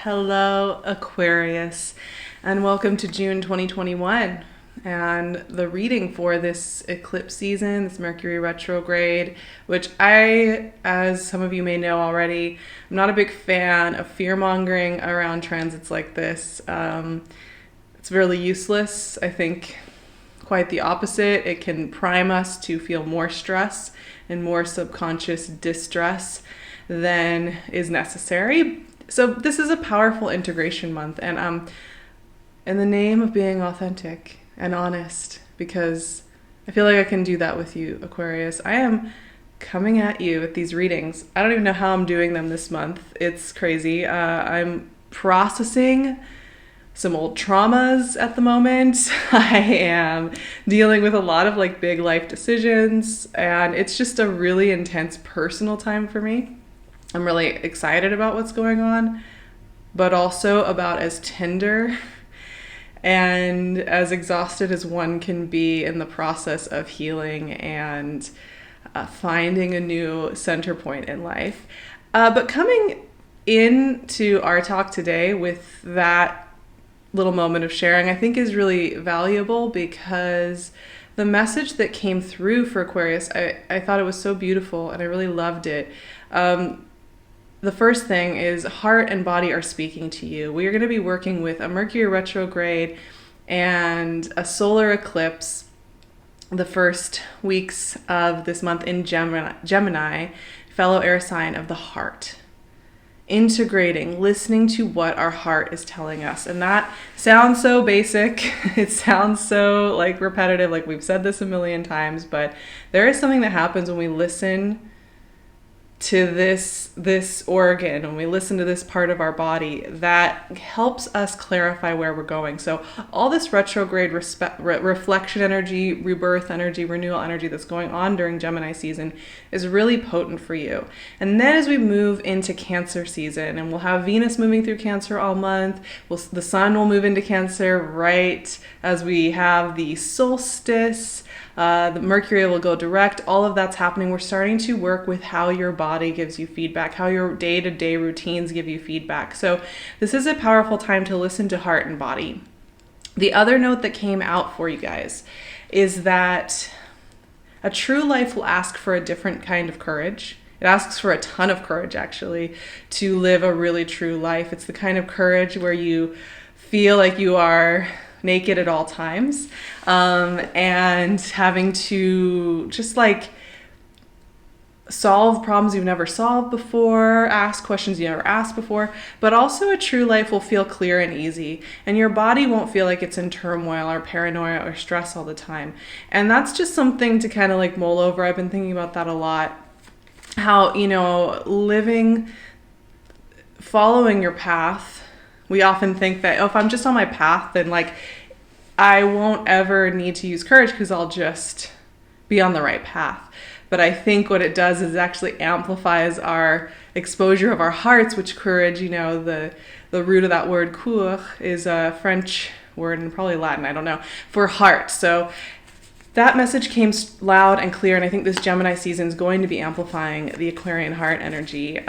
Hello, Aquarius, and welcome to June 2021. And the reading for this eclipse season, this Mercury retrograde, which as some of you may know already, I'm not a big fan of fear-mongering around transits like this. It's really useless. I think quite the opposite. It can prime us to feel more stress and more subconscious distress than is necessary. So this is a powerful integration month, and in the name of being authentic and honest, because I feel like I can do that with you, Aquarius, I am coming at you with these readings. I don't even know how I'm doing them this month. It's crazy. I'm processing some old traumas at the moment. I am dealing with a lot of big life decisions, and it's just a really intense personal time for me. I'm really excited about what's going on, but also about as tender and as exhausted as one can be in the process of healing and finding a new center point in life. But coming into our talk today with that little moment of sharing, I think is really valuable because the message that came through for Aquarius, I thought it was so beautiful and I really loved it. The first thing is heart and body are speaking to you. We are going to be working with a Mercury retrograde and a solar eclipse the first weeks of this month in Gemini, fellow air sign of the heart. Integrating, listening to what our heart is telling us. And that sounds so basic. It sounds so repetitive, like we've said this a million times, but there is something that happens when we listen to this organ, when we listen to this part of our body, that helps us clarify where we're going. So all this retrograde reflection energy, rebirth energy, renewal energy that's going on during Gemini season is really potent for you. And then as we move into Cancer season, and we'll have Venus moving through Cancer all month, the sun will move into Cancer right as we have the solstice. The Mercury will go direct. All of that's happening. We're starting to work with how your body gives you feedback, how your day-to-day routines give you feedback. So this is a powerful time to listen to heart and body. The other note that came out for you guys is that a true life will ask for a different kind of courage. It asks for a ton of courage, actually, to live a really true life. It's the kind of courage where you feel like you are naked at all times, and having to just solve problems you've never solved before, ask questions you never asked before, but also a true life will feel clear and easy, and your body won't feel like it's in turmoil or paranoia or stress all the time. And that's just something to kind of mull over. I've been thinking about that a lot, how, following your path, we often think that, if I'm just on my path, then I won't ever need to use courage because I'll just be on the right path. But I think what it does is actually amplifies our exposure of our hearts, which courage, the root of that word coeur is a French word and probably Latin, I don't know, for heart. So that message came loud and clear, and I think this Gemini season is going to be amplifying the Aquarian heart energy.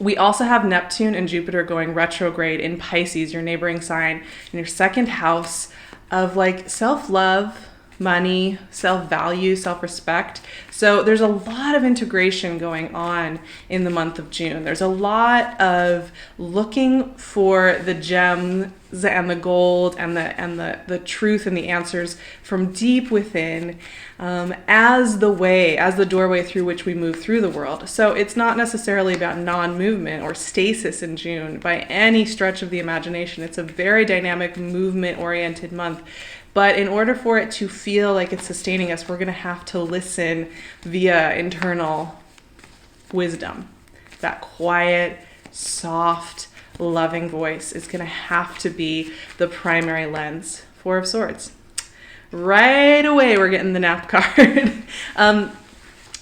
We also have Neptune and Jupiter going retrograde in Pisces, your neighboring sign, in your second house of self-love, money, self-value, self-respect. So there's a lot of integration going on in the month of June. There's a lot of looking for the gems and the gold and the truth and the answers from deep within, as the doorway through which we move through the world. So it's not necessarily about non-movement or stasis in June by any stretch of the imagination. It's a very dynamic, movement-oriented month. But in order for it to feel like it's sustaining us, we're going to have to listen via internal wisdom. That quiet, soft, loving voice is going to have to be the primary lens. Four of Swords. Right away, we're getting the nap card.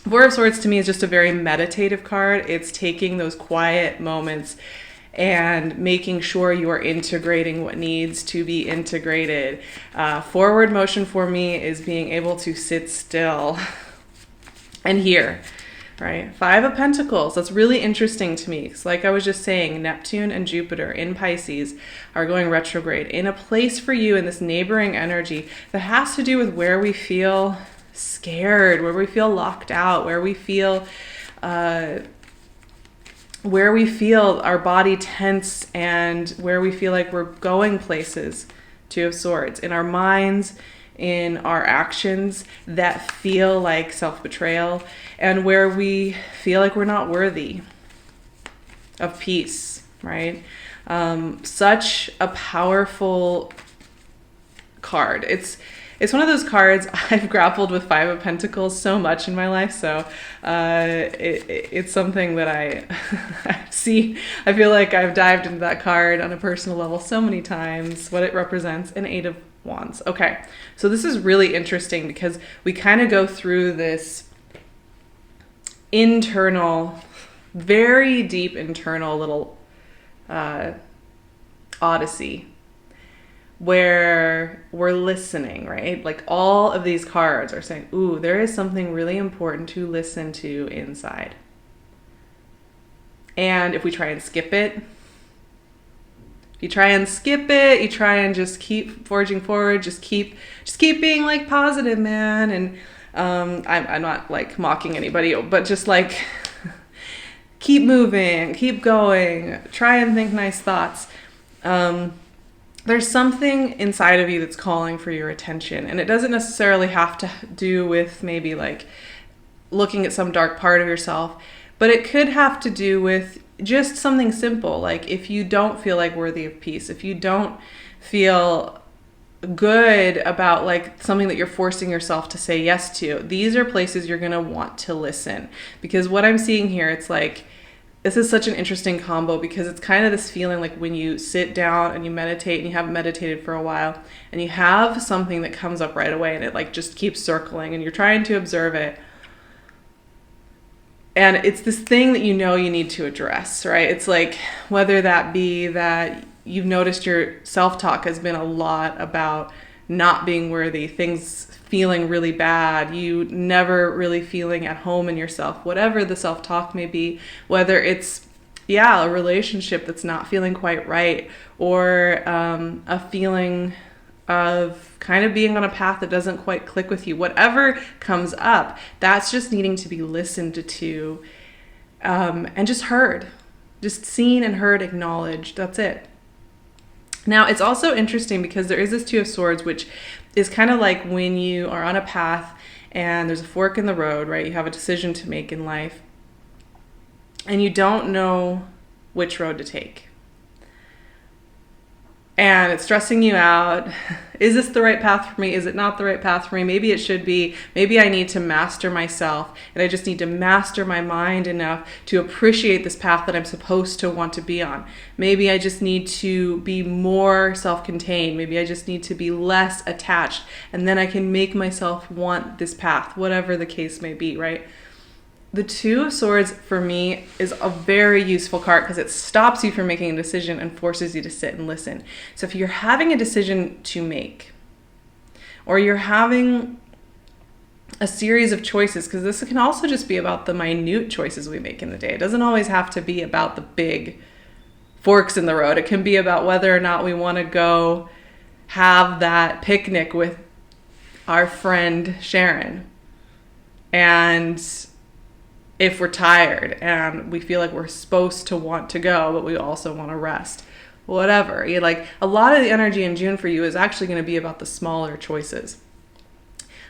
Four of Swords to me is just a very meditative card. It's taking those quiet moments and making sure you're integrating what needs to be integrated. Forward motion for me is being able to sit still and hear. right? Five of Pentacles. That's really interesting to me. It's like I was just saying, Neptune and Jupiter in Pisces are going retrograde in a place for you in this neighboring energy that has to do with where we feel scared, where we feel locked out, where we feel our body tense, and where we feel like we're going places. Two of Swords. In our minds, in our actions that feel like self-betrayal, and where we feel like we're not worthy of peace, right? Such a powerful card. It's one of those cards. I've grappled with Five of Pentacles so much in my life, so it's something that I see. I feel like I've dived into that card on a personal level so many times, what it represents, an Eight of Wands. Okay, so this is really interesting because we kind of go through this internal, very deep internal little odyssey where we're listening, right? Like all of these cards are saying, ooh, there is something really important to listen to inside. And if we try and skip it, you try and just keep forging forward, just keep being like positive, man. And I'm not like mocking anybody, but just like keep moving, keep going, try and think nice thoughts. There's something inside of you that's calling for your attention, and it doesn't necessarily have to do with maybe like looking at some dark part of yourself, but it could have to do with just something simple. Like if you don't feel like worthy of peace, if you don't feel good about like something that you're forcing yourself to say yes to, these are places you're going to want to listen. Because what I'm seeing here, it's like, this is such an interesting combo because it's kind of this feeling like when you sit down and you meditate and you haven't meditated for a while and you have something that comes up right away and it like just keeps circling and you're trying to observe it. And it's this thing that you know you need to address, right? It's like whether that be that you've noticed your self-talk has been a lot about not being worthy, things feeling really bad, you never really feeling at home in yourself, whatever the self-talk may be, whether it's, a relationship that's not feeling quite right, or a feeling of kind of being on a path that doesn't quite click with you, whatever comes up, that's just needing to be listened to and just heard, just seen and heard, acknowledged. That's it. Now, it's also interesting because there is this Two of Swords, which is kind of like when you are on a path and there's a fork in the road, right? You have a decision to make in life and you don't know which road to take. And it's stressing you out. Is this the right path for me? Is it not the right path for me? Maybe it should be. Maybe I need to master myself and I just need to master my mind enough to appreciate this path that I'm supposed to want to be on. Maybe I just need to be more self-contained. Maybe I just need to be less attached, and then I can make myself want this path, whatever the case may be, right? The Two of Swords for me is a very useful card because it stops you from making a decision and forces you to sit and listen. So if you're having a decision to make, or you're having a series of choices, because this can also just be about the minute choices we make in the day. It doesn't always have to be about the big forks in the road. It can be about whether or not we want to go have that picnic with our friend Sharon. And if we're tired and we feel like we're supposed to want to go, but we also want to rest, whatever. Like a lot of the energy in June for you is actually going to be about the smaller choices.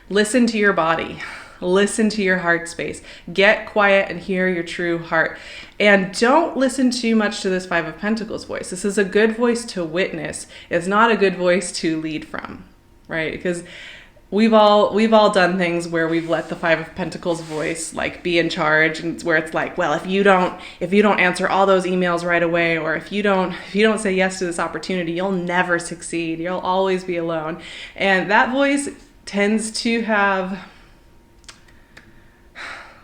Listen to your body. Listen to your heart space. Get quiet and hear your true heart. And don't listen too much to this Five of Pentacles voice. This is a good voice to witness. It's not a good voice to lead from, right? Because we've all done things where we've let the Five of Pentacles voice like be in charge, and it's where it's like, well, if you don't answer all those emails right away, or if you don't say yes to this opportunity, you'll never succeed. You'll always be alone. And that voice tends to have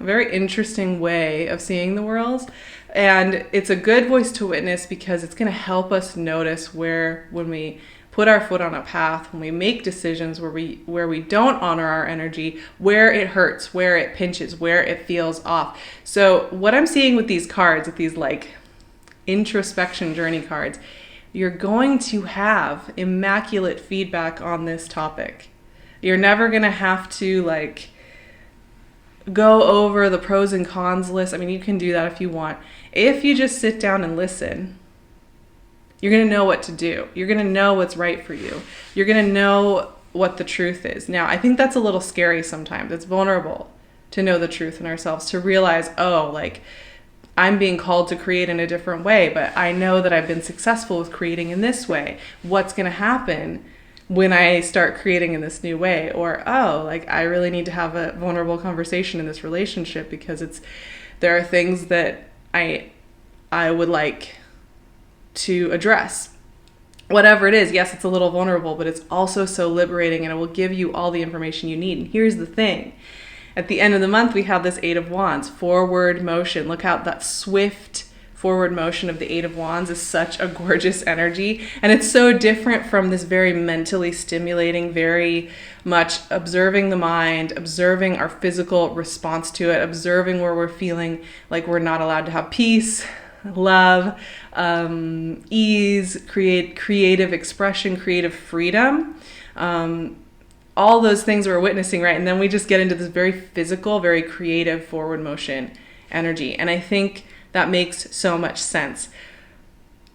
a very interesting way of seeing the world. And it's a good voice to witness because it's going to help us notice where, when we put our foot on a path, when we make decisions where we don't honor our energy, where it hurts, where it pinches, where it feels off. So what I'm seeing with these cards, with these like introspection journey cards, you're going to have immaculate feedback on this topic. You're never going to have to like go over the pros and cons list. I mean, you can do that if you want. If you just sit down and listen, you're going to know what to do. You're going to know what's right for you. You're going to know what the truth is. Now, I think that's a little scary sometimes. It's vulnerable to know the truth in ourselves, to realize, oh, like I'm being called to create in a different way, but I know that I've been successful with creating in this way. What's going to happen when I start creating in this new way? Or, oh, like I really need to have a vulnerable conversation in this relationship because there are things that I would like to address. Whatever it is, yes, it's a little vulnerable, but it's also so liberating, and it will give you all the information you need. And here's the thing. At the end of the month, we have this Eight of Wands, forward motion. Look how that swift forward motion of the Eight of Wands is such a gorgeous energy. And it's so different from this very mentally stimulating, very much observing the mind, observing our physical response to it, observing where we're feeling like we're not allowed to have peace, love, ease, creative expression, creative freedom. All those things we're witnessing, right? And then we just get into this very physical, very creative forward motion energy. And I think that makes so much sense.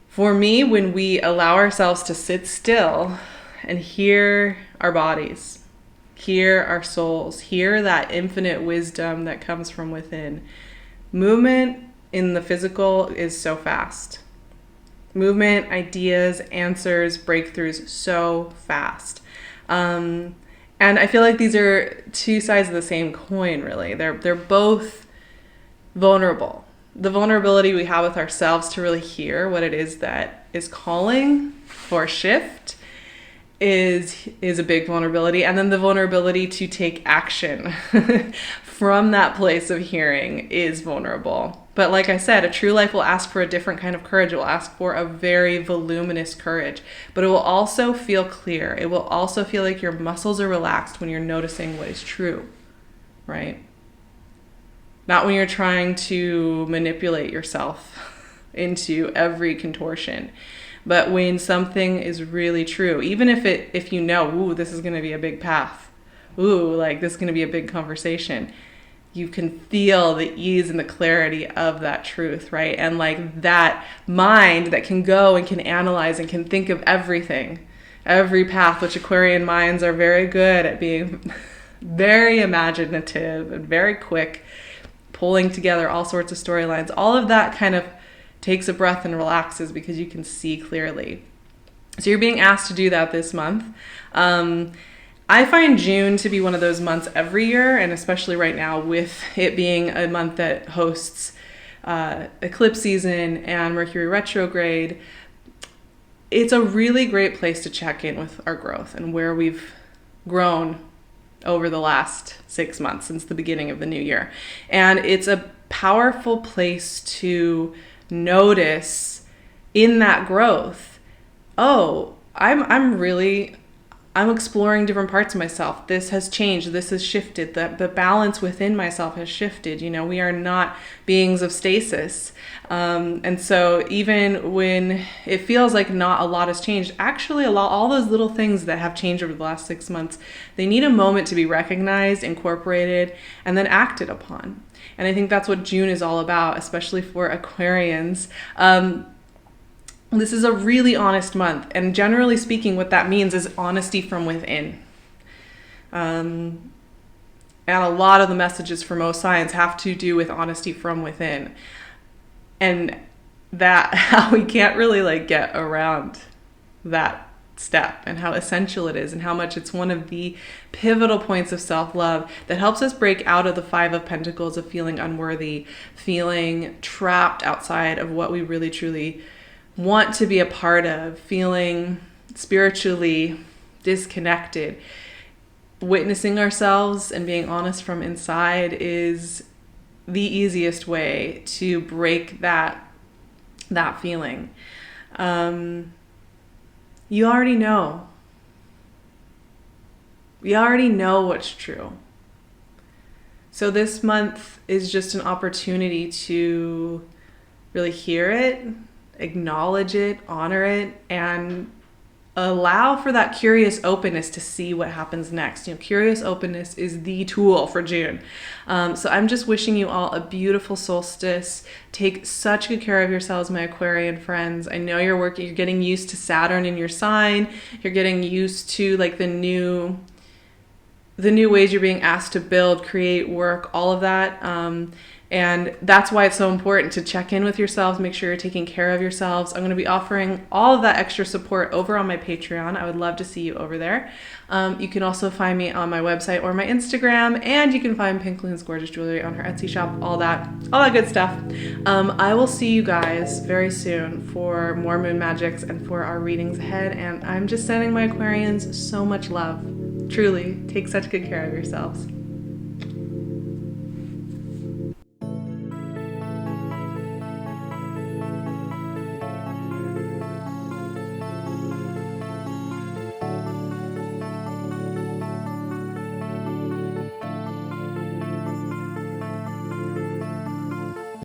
For me, when we allow ourselves to sit still and hear our bodies, hear our souls, hear that infinite wisdom that comes from within, movement in the physical is so fast. Movement, ideas, answers, breakthroughs, so fast. And I feel like these are two sides of the same coin, really. They're both vulnerable. The vulnerability we have with ourselves to really hear what it is that is calling for shift is a big vulnerability. And then the vulnerability to take action from that place of hearing is vulnerable. But like I said, a true life will ask for a different kind of courage. It will ask for a very voluminous courage, but it will also feel clear. It will also feel like your muscles are relaxed when you're noticing what is true, right? Not when you're trying to manipulate yourself into every contortion, but when something is really true, even if you know, ooh, this is going to be a big path. Ooh, like this is going to be a big conversation. You can feel the ease and the clarity of that truth, right? And like that mind that can go and can analyze and can think of everything, every path, which Aquarian minds are very good at being very imaginative and very quick, pulling together all sorts of storylines. All of that kind of takes a breath and relaxes because you can see clearly. So you're being asked to do that this month. I find June to be one of those months every year, and especially right now with it being a month that hosts eclipse season and Mercury retrograde. It's a really great place to check in with our growth and where we've grown over the last 6 months since the beginning of the new year. And it's a powerful place to notice in that growth, oh, I'm exploring different parts of myself. This has changed. This has shifted. The balance within myself has shifted. You know, we are not beings of stasis. And so even when it feels like not a lot has changed, actually all those little things that have changed over the last 6 months, they need a moment to be recognized, incorporated, and then acted upon. And I think that's what June is all about, especially for Aquarians. This is a really honest month, and generally speaking, what that means is honesty from within. And a lot of the messages for most signs have to do with honesty from within, and that how we can't really like get around that step, and how essential it is, and how much it's one of the pivotal points of self-love that helps us break out of the Five of Pentacles of feeling unworthy, feeling trapped outside of what we really truly want to be a part of, feeling spiritually disconnected. Witnessing ourselves and being honest from inside is the easiest way to break that feeling. You already know. You already know what's true. So this month is just an opportunity to really hear it, acknowledge it, honor it, and allow for that curious openness to see what happens next. You know, curious openness is the tool for June. So I'm just wishing you all a beautiful solstice. Take such good care of yourselves, my Aquarian friends. I know you're getting used to Saturn in your sign. You're getting used to like the new ways you're being asked to build, create, work, all of that. And that's why it's so important to check in with yourselves, make sure you're taking care of yourselves. I'm going to be offering all of that extra support over on my Patreon. I would love to see you over there. You can also find me on my website or my Instagram, and you can find PinkLune's gorgeous jewelry on her Etsy shop, all that good stuff. I will see you guys very soon for more moon magics and for our readings ahead. And I'm just sending my Aquarians so much love. Truly, take such good care of yourselves.